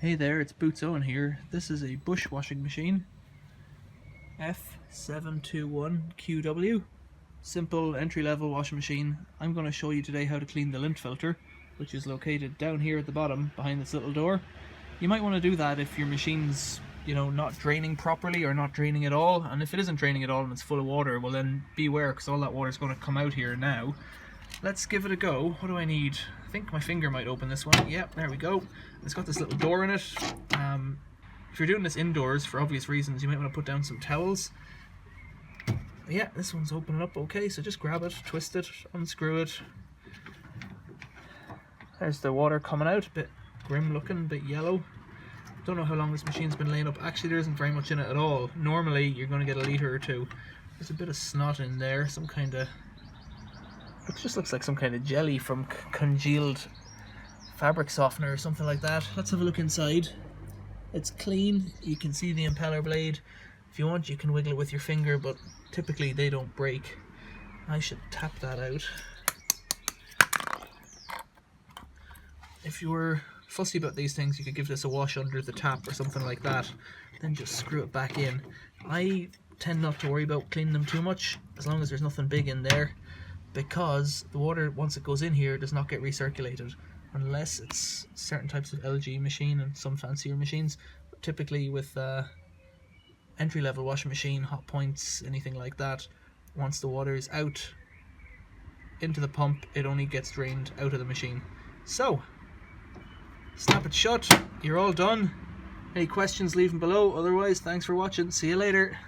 Hey there, it's Boots Owen here. This is a bush washing machine, F721QW. Simple entry-level washing machine. I'm going to show you today how to clean the lint filter, which is located down here at the bottom behind this little door. You might want to do that if your machine's, not draining properly or not draining at all. And if it isn't draining at all and it's full of water, well then beware, because all that water is going to come out here now. Let's give it a go. What do I need? I think my finger might open this one. Yep, there we go. It's got this little door in it. If you're doing this indoors, for obvious reasons, you might want to put down some towels. Yeah, this one's opening up okay, so just grab it, twist it, unscrew it. There's the water coming out, a bit grim looking, a bit yellow. Don't know how long this machine's been laying up. Actually, there isn't very much in it at all. Normally, you're going to get a litre or two. There's a bit of snot in there, some kind of... It just looks like some kind of jelly from congealed fabric softener or something like that. Let's have a look inside. It's clean. You can see the impeller blade. If you want, you can wiggle it with your finger, but typically they don't break. I should tap that out. If you were fussy about these things, you could give this a wash under the tap or something like that, then just screw it back in. I tend not to worry about cleaning them too much, as long as there's nothing big in there, because the water, once it goes in here, does not get recirculated, unless it's certain types of LG machine and some fancier machines. But typically with entry-level washing machine, hot points, anything like that, once the water is out into the pump, it only gets drained out of the machine. So, snap it shut, you're all done. Any questions, leave them below. Otherwise, thanks for watching. See you later.